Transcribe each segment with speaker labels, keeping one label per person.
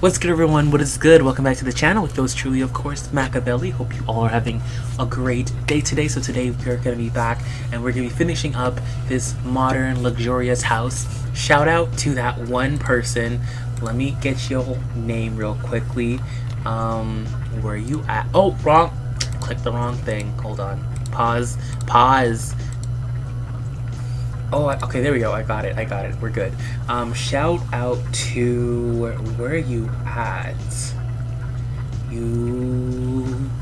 Speaker 1: What's good, everyone? What is good? Welcome back to the channel with yours truly, of course, Machiavelli. Hope you all are having a great day today. So today we're going to be back and we're going to be finishing up this modern, luxurious house. Shout out to that one person. Let me get your name real quickly. Where are you at? Oh, wrong. Click the wrong thing. Hold on. Pause. Oh, okay, there we go. I got it. We're good. Shout out to... Where are you at?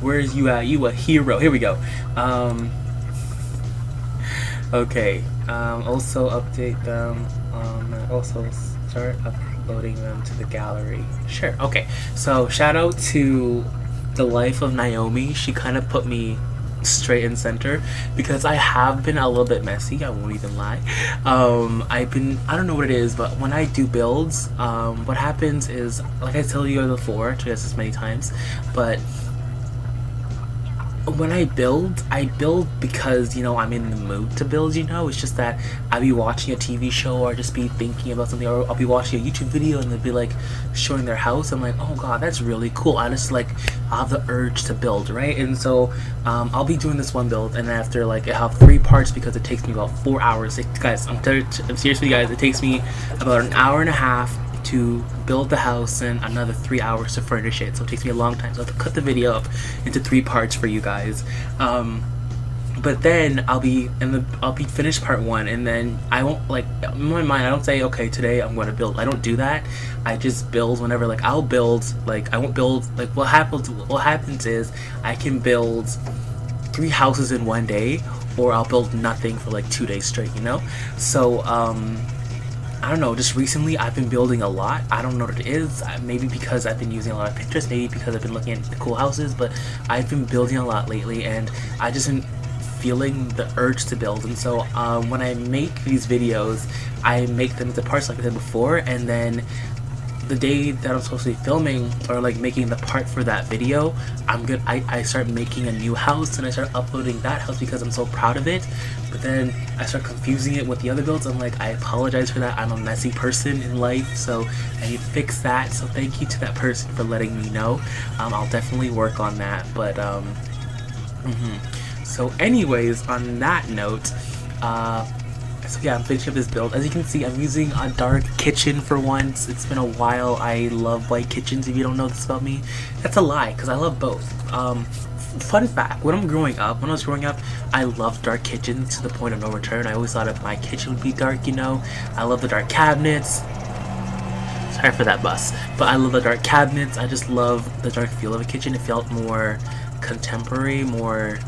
Speaker 1: Where's you at? You a hero. Here we go. Okay. Also update them. Also start uploading them to the gallery. Sure. Okay. So, shout out to the life of Naomi. She kind of put me straight and center because I have been a little bit messy. I won't even lie. I don't know what it is, but when I do builds, what happens is, like I tell you before, to this many times, but when I build because, you know, I'm in the mood to build, you know. It's just that I'll be watching a TV show or just be thinking about something, or I'll be watching a YouTube video and they'll be like showing their house. I'm like, oh god, that's really cool. I just like, I have the urge to build, right? And so I'll be doing this one build, and after, like, I have 3 parts because it takes me about 4 hours. Guys, I'm seriously, guys, it takes me about an hour and a half to build the house and another 3 hours to furnish it. So it takes me a long time. So I have to cut the video up into 3 parts for you guys. But then I'll be finished part 1, and then I won't, like, in my mind I don't say, okay, today I'm going to build. I don't do that. I just build whenever, like, I'll build, like, I won't build, like, what happens is I can build 3 houses in one day, or I'll build nothing for like 2 days straight, you know. So I don't know, just recently I've been building a lot. I don't know what it is. Maybe because I've been using a lot of Pinterest, maybe because I've been looking at the cool houses, but I've been building a lot lately, and I just been feeling the urge to build. And so when I make these videos, I make them into parts like I said before, and then the day that I'm supposed to be filming or like making the part for that video, I start making a new house, and I start uploading that house because I'm so proud of it. But then I start confusing it with the other builds. I'm like, I apologize for that. I'm a messy person in life, so I need to fix that. So thank you to that person for letting me know. I'll definitely work on that. But so anyways, on that note, so yeah, I'm finishing up this build. As you can see, I'm using a dark kitchen for once. It's been a while. I love white kitchens. If you don't know this about me, that's a lie, because I love both. Fun fact, when I was growing up, I loved dark kitchens to the point of no return. I always thought if my kitchen would be dark, you know. I love the dark cabinets. Sorry for that bus. But I love the dark cabinets. I just love the dark feel of a kitchen. It felt more contemporary, more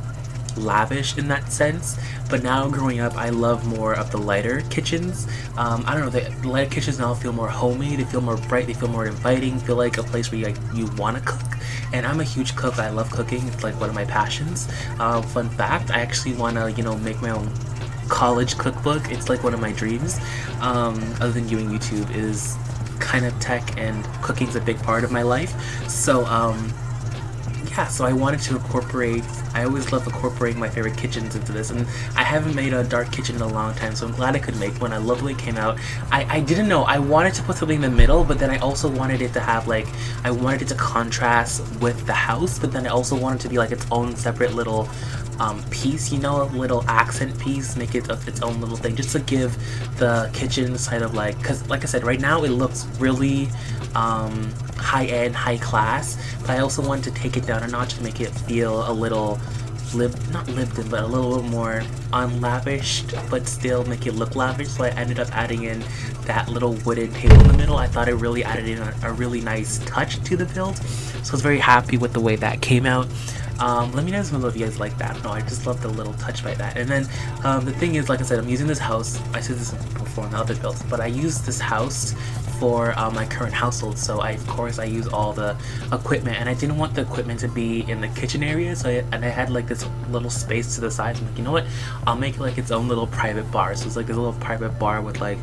Speaker 1: lavish in that sense. But now growing up, I love more of the lighter kitchens. I don't know, the lighter kitchens now feel more homey, they feel more bright, they feel more inviting, feel like a place where you want to cook. And I'm a huge cook. I love cooking. It's like one of my passions. Fun fact, I actually want to, you know, make my own college cookbook. It's like one of my dreams. Other than doing YouTube, is kind of tech, and cooking's a big part of my life. So yeah, so I wanted to incorporate, I always love incorporating my favorite kitchens into this, and I haven't made a dark kitchen in a long time, so I'm glad I could make one. I love the way it came out. I didn't know, I wanted to put something in the middle, but then I also wanted it to have, like, I wanted it to contrast with the house, but then I also wanted it to be like its own separate little piece, you know, a little accent piece, make it its own little thing, just to give the kitchen kind of like, because like I said, right now it looks really high-end, high-class, but I also wanted to take it down a notch to make it feel a little not lived in, but a little more unlavished, but still make it look lavish. So I ended up adding in that little wooden table in the middle. I thought it really added in a really nice touch to the build, so I was very happy with the way that came out. Let me know if you guys like that. No, I just love the little touch by that. And then the thing is, like I said, I'm using this house. I said this before in the other builds, but I use this house for my current household. So of course I use all the equipment, and I didn't want the equipment to be in the kitchen area. So I had like this little space to the side. I'm like, you know what? I'll make it like its own little private bar. So it's like this little private bar with like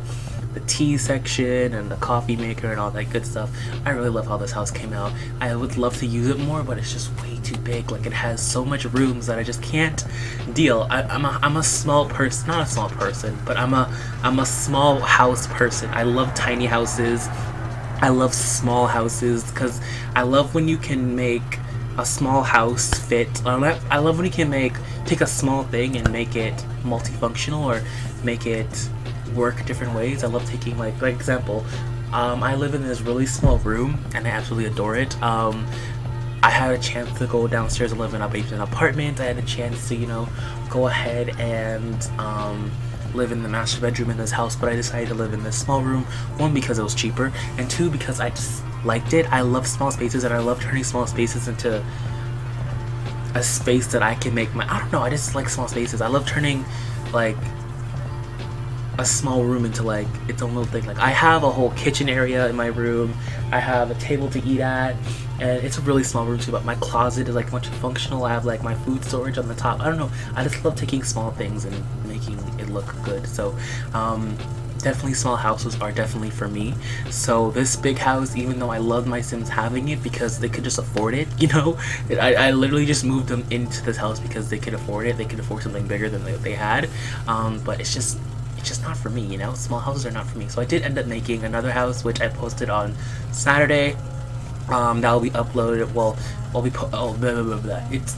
Speaker 1: the tea section and the coffee maker and all that good stuff. I really love how this house came out. I would love to use it more, but it's just way too big. Like, it has so much rooms that I just can't deal. I'm a small person, not a small person, but I'm a small house person. I love tiny houses. I love small houses because I love when you can make a small house fit. I love when you can take a small thing and make it multifunctional or make it work different ways. I love taking like example, I live in this really small room and I absolutely adore it. I had a chance to go downstairs and live in a basement apartment. I had a chance to, you know, go ahead and live in the master bedroom in this house, but I decided to live in this small room. One, because it was cheaper, and two, because I just liked it. I love small spaces, and I love turning small spaces into a space that I can make my, I don't know, I just like small spaces. I love turning like a small room into like its own little thing. Like I have a whole kitchen area in my room, I have a table to eat at, and it's a really small room too, but my closet is like much functional. I have like my food storage on the top. I don't know, I just love taking small things and making it look good. So definitely small houses are definitely for me. So this big house, even though I love my Sims having it because they could just afford it, you know, I literally just moved them into this house because they could afford it. They could afford something bigger than they had, but it's just not for me, you know. Small houses are not for me. So I did end up making another house, which I posted on Saturday. That will be uploaded. Well, I'll be blah, blah, blah, blah. It's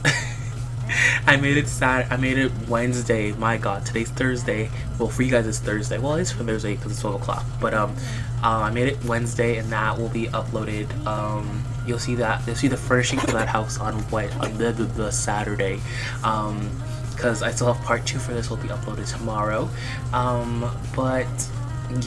Speaker 1: I made it Wednesday. My God, today's Thursday. Well, for you guys it's Thursday. Well, it's for Thursday because it's 12 o'clock. But I made it Wednesday, and that will be uploaded. You'll see the furnishing for that house on the Saturday. Because I still have part 2 for this, will be uploaded tomorrow. But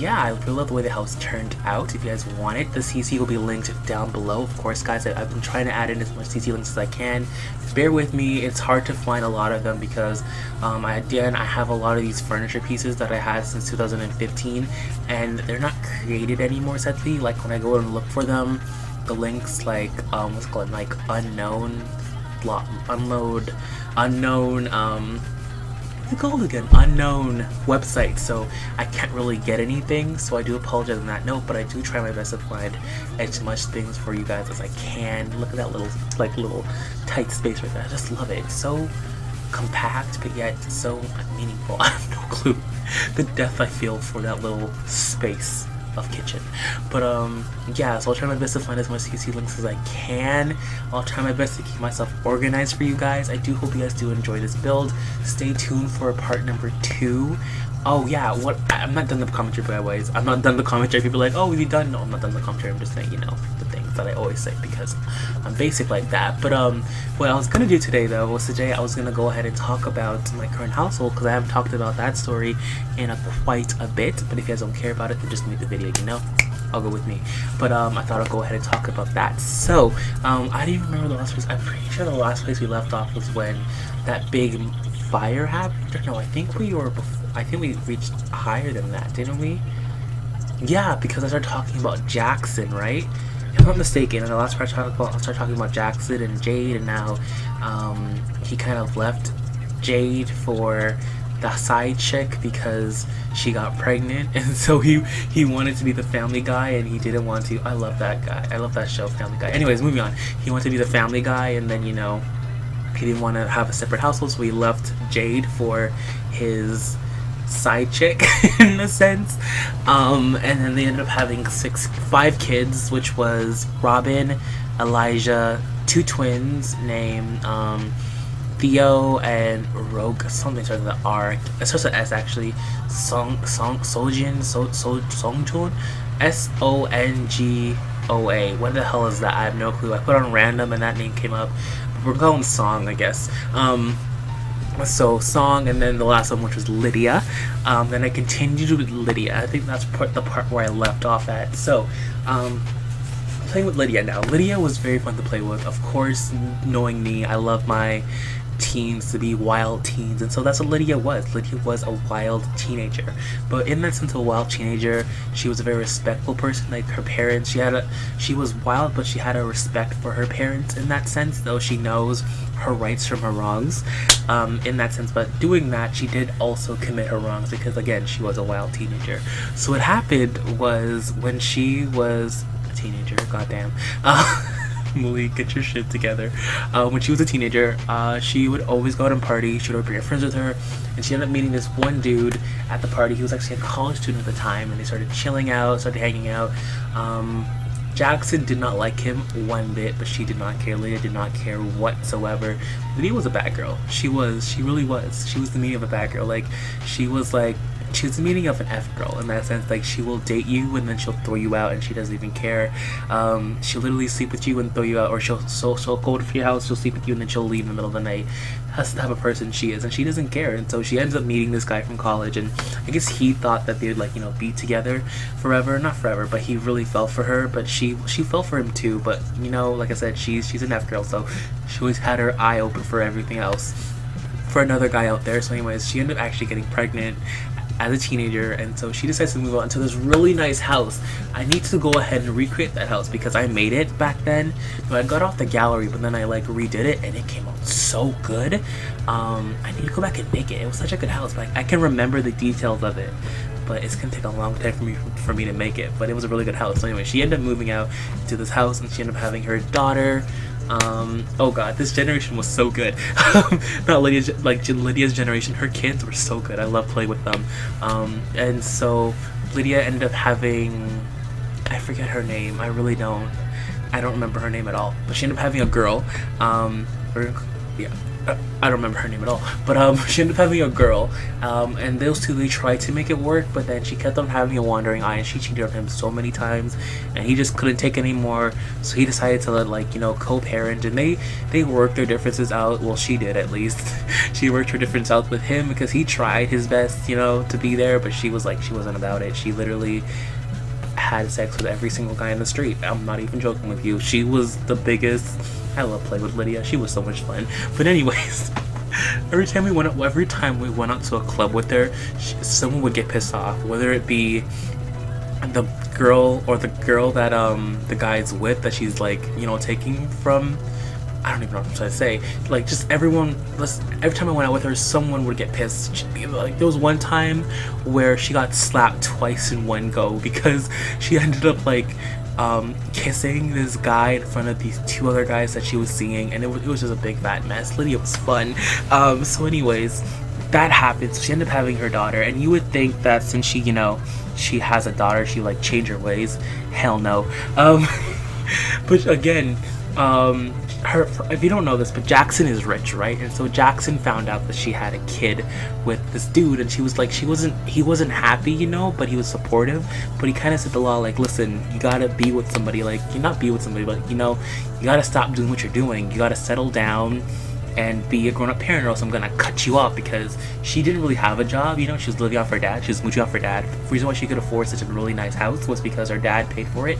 Speaker 1: yeah, I really love the way the house turned out. If you guys want it, the CC will be linked down below. Of course, guys, I've been trying to add in as much CC links as I can. Bear with me, it's hard to find a lot of them because I have a lot of these furniture pieces that I had since 2015, and they're not created anymore, sadly. Like when I go and look for them, the links like what's it called, like unknown website, so I can't really get anything, so I do apologize on that note, but I do try my best to find as much things for you guys as I can. Look at that little tight space right there. I just love it. It's so compact but yet so meaningful. I have no clue the depth I feel for that little space of kitchen. But yeah, so I'll try my best to find as much CC links as I can. I'll try my best to keep myself organized for you guys. I do hope you guys do enjoy this build. Stay tuned for part number 2. Oh yeah, I'm not done the commentary, by the way. I'm not done the commentary. People are like, oh, are you done? No, I'm not done the commentary. I'm just saying, you know, the things that I always say because I'm basic like that. But what I was gonna do today though was I was gonna go ahead and talk about my current household because I haven't talked about that story in quite a bit. But if you guys don't care about it, then just make the video, you know. I'll go with me. But I thought I'd go ahead and talk about that. So I didn't even remember the last place. I'm pretty sure the last place we left off was when that big fire happened. Or no, I think we reached higher than that, didn't we? Yeah, because I started talking about Jackson, right? If I'm not mistaken, in the last part I started talking about Jackson and Jade, and now he kind of left Jade for the side chick because she got pregnant, and so he wanted to be the family guy and he didn't want to. I love that guy. I love that show, Family Guy. Anyways, moving on. He wanted to be the family guy, and then, you know, he didn't want to have a separate household, so he left Jade for his side chick in a sense. And then they ended up having 5 kids, which was Robin, Elijah, 2 twins named Theo and Rogue. Something starts with the R. It starts with S actually. Songjin. Songoa. What the hell is that? I have no clue. I put on random and that name came up. We're going Song, I guess. So Song, and then the last one, which was Lydia. Then I continued with Lydia. I think that's the part where I left off at. So playing with Lydia now. Lydia was very fun to play with. Of course, knowing me, I love my teens to be wild teens, and so that's what Lydia was. Lydia was a wild teenager, but in that sense of a wild teenager, she was a very respectful person. Like her parents, she was wild, but she had a respect for her parents in that sense, though she knows her rights from her wrongs in that sense. But doing that, she did also commit her wrongs because, again, she was a wild teenager. So what happened was when she was a teenager, goddamn, Malik, get your shit together. When she was a teenager, she would always go out and party. She would always bring her friends with her, and she ended up meeting this one dude at the party. He was actually a college student at the time, and they started chilling out, started hanging out. Jackson did not like him one bit, but she did not care. Lydia did not care whatsoever. Lydia was a bad girl. She really was. She was the meaning of a bad girl. Like, she was the meaning of an F girl in that sense. Like, she will date you and then she'll throw you out and she doesn't even care. She'll literally sleep with you and throw you out, or she'll go to your house, she'll sleep with you and then she'll leave in the middle of the night. That's the type of person she is, and she doesn't care. And so she ends up meeting this guy from college, and I guess he thought that they'd, like, you know, be together forever. Not forever, but he really fell for her, but she fell for him too. But, you know, like I said, she's an F girl, so she always had her eye open for everything else, for another guy out there. So anyways, she ended up actually getting pregnant as a teenager, and so she decides to move on to this really nice house. I need to go ahead and recreate that house because I made it back then. So I got off the gallery, but then I like redid it and it came out so good. I need to go back and make it. It was such a good house, but I can remember the details of it, but it's gonna take a long time for me to make it. But it was a really good house. So anyway, she ended up moving out to this house and she ended up having her daughter. Oh god, this generation was so good. Not Lydia's, like Lydia's generation, her kids were so good. I love playing with them. And so Lydia ended up having, I forget her name, I don't remember her name at all, but she ended up having a girl. I don't remember her name at all, but she ended up having a girl, and those two, they tried to make it work, but then she kept on having a wandering eye, and she cheated on him so many times, and he just couldn't take anymore. So he decided to like, you know, co-parent, and they worked their differences out. Well, she did, at least. She worked her difference out with him because he tried his best, you know, to be there, but she was like, she wasn't about it. She literally had sex with every single guy in the street. I'm not even joking with you. She was the biggest. I love playing with Lydia. She was so much fun. But anyways, every time we went out to a club with her, someone would get pissed off, whether it be the girl that the guy's with, that she's like, you know, taking from. I don't even know what I'm trying to say. Like, just everyone. Every time I went out with her, someone would get pissed. Like, there was one time where she got slapped twice in one go because she ended up like kissing this guy in front of these two other guys that she was seeing, and it was just a big fat mess. Lydia was fun. So anyways, that happened. So she ended up having her daughter, and you would think that since she, you know, she has a daughter, she like change her ways. Hell no. But again, if you don't know this, but Jackson is rich, right? And so Jackson found out that she had a kid with this dude, and she was like, he wasn't happy, you know, but he was supportive. But he kind of said the law, like, listen, you gotta be with somebody, like, you not be with somebody, but, you know, you gotta stop doing what you're doing. You gotta settle down and be a grown-up parent, or else I'm gonna cut you off. Because she didn't really have a job, you know, she was living off her dad, she was mooching off her dad. The reason why she could afford such a really nice house was because her dad paid for it.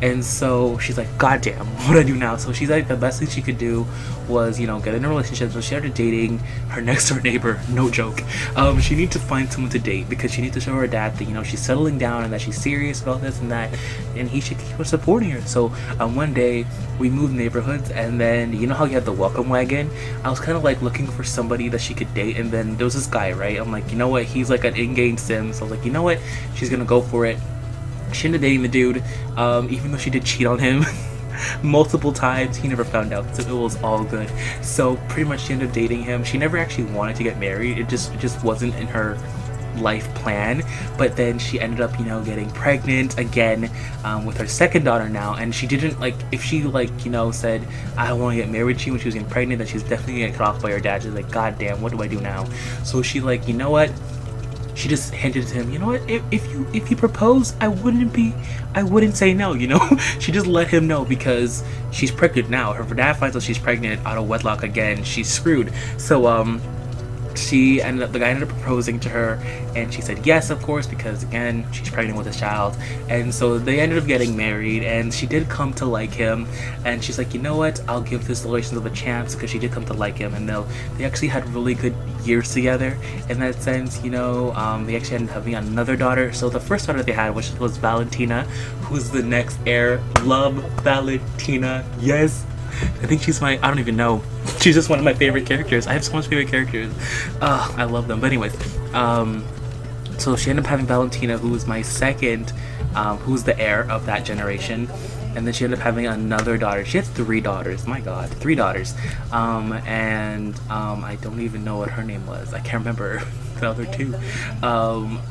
Speaker 1: And so she's like, god damn, what do I do now? So she's like, the best thing she could do was, you know, get in a relationship. So she started dating her next door neighbor. No joke. She needed to find someone to date because she needs to show her dad that, you know, she's settling down and that she's serious about this and that, and he should keep on supporting her. So one day we moved neighborhoods, and then, you know how you have the welcome wagon? I was kind of like looking for somebody that she could date, and then there was this guy, right? I'm like, you know what, he's like an in-game sim. So I was like, you know what, she's gonna go for it. She ended up dating the dude, even though she did cheat on him multiple times. He never found out, so it was all good. So pretty much she ended up dating him. She never actually wanted to get married. It just wasn't in her life plan. But then she ended up, you know, getting pregnant again with her second daughter now. And she didn't, like, if she, like, you know, said I want to get married to you when she was getting pregnant, then she's definitely gonna get cut off by her dad. She's like, god damn, what do I do now? So she, like, you know what, she just hinted to him, you know what, if you propose, I wouldn't say no, you know. She just let him know because she's pregnant now. Her dad finds out she's pregnant out of wedlock again, she's screwed. So the guy ended up proposing to her, and she said yes, of course, because again, she's pregnant with his child. And so they ended up getting married, and she did come to like him, and she's like, you know what, I'll give this relationship a chance, because she did come to like him. And they actually had really good years together in that sense, you know. They actually ended up having another daughter. So the first daughter they had, which was Valentina, who's the next heir. Love Valentina, yes. I think she's I don't even know. She's just one of my favorite characters. I have so much favorite characters. I love them. But anyways, so she ended up having Valentina, who was my second, who's the heir of that generation. And then she ended up having another daughter. She had 3 daughters. My god, 3 daughters. I don't even know what her name was. I can't remember the other 2.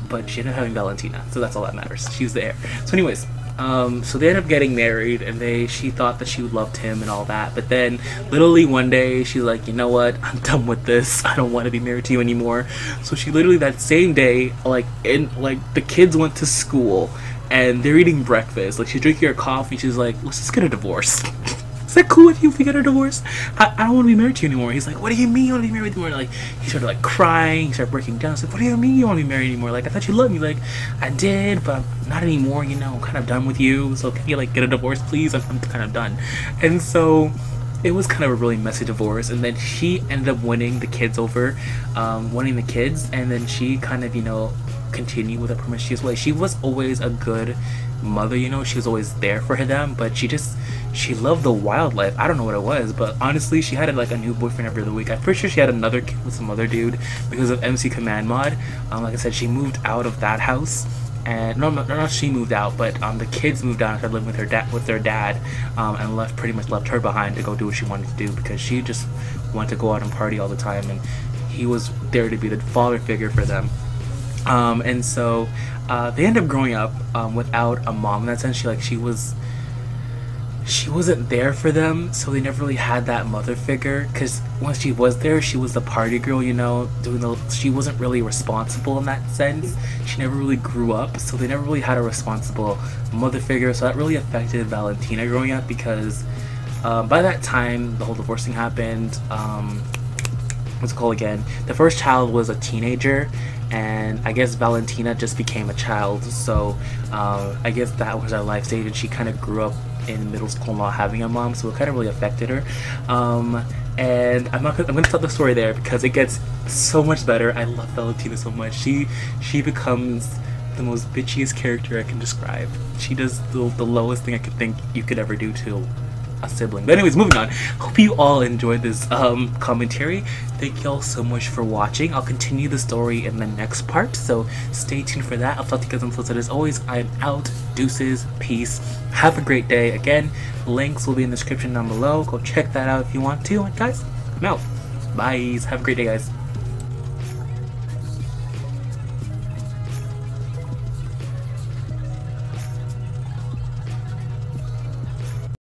Speaker 1: But she ended up having Valentina. So that's all that matters. She was the heir. So anyways, So they ended up getting married, and she thought that she loved him and all that. But then, literally one day, she's like, you know what? I'm done with this. I don't want to be married to you anymore. So she literally that same day, the kids went to school, and they're eating breakfast. Like she's drinking her coffee. She's like, let's just get a divorce. Is that cool with you if we get a divorce? I don't want to be married to you anymore. He's like, what do you mean you want to be married anymore? Like, he started like crying. He started breaking down. I was like, what do you mean you want to be married anymore? Like, I thought you loved me. Like, I did, but not anymore. You know, I'm kind of done with you. So can you like get a divorce, please? I'm kind of done. And so it was kind of a really messy divorce. And then she ended up winning the kids over, winning the kids. And then she kind of, you know, continued with a promiscuous way. She was always a good mother, you know. She was always there for them, but she loved the wildlife. I don't know what it was, but honestly, she had like a new boyfriend every other week. I'm pretty sure she had another kid with some other dude because of MC Command Mod. Like I said, she moved out of that house, and not she moved out, but the kids moved out and started living with their dad, and pretty much left her behind to go do what she wanted to do because she just wanted to go out and party all the time, and he was there to be the father figure for them. And so they ended up growing up without a mom in that sense. She wasn't there for them, so they never really had that mother figure. Because once she was there, she was the party girl, you know, she wasn't really responsible in that sense. She never really grew up, so they never really had a responsible mother figure. So that really affected Valentina growing up because by that time, the whole divorce thing happened. What's it called again? The first child was a teenager, and I guess Valentina just became a child. So I guess that was her life stage, and she kind of grew up in middle school not having a mom, so it kind of really affected her. And I'm gonna tell the story there because it gets so much better. I love Valentina so much. She becomes the most bitchiest character I can describe. She does the lowest thing I could think you could ever do to a sibling. But anyways, moving on. Hope you all enjoyed this commentary. Thank you all so much for watching. I'll continue the story in the next part, so stay tuned for that. I'll talk to you guys on the flip side. As always, I'm out. Deuces. Peace. Have a great day. Again, links will be in the description down below. Go check that out if you want to. And guys, I'm out. Bye. Have a great day, guys.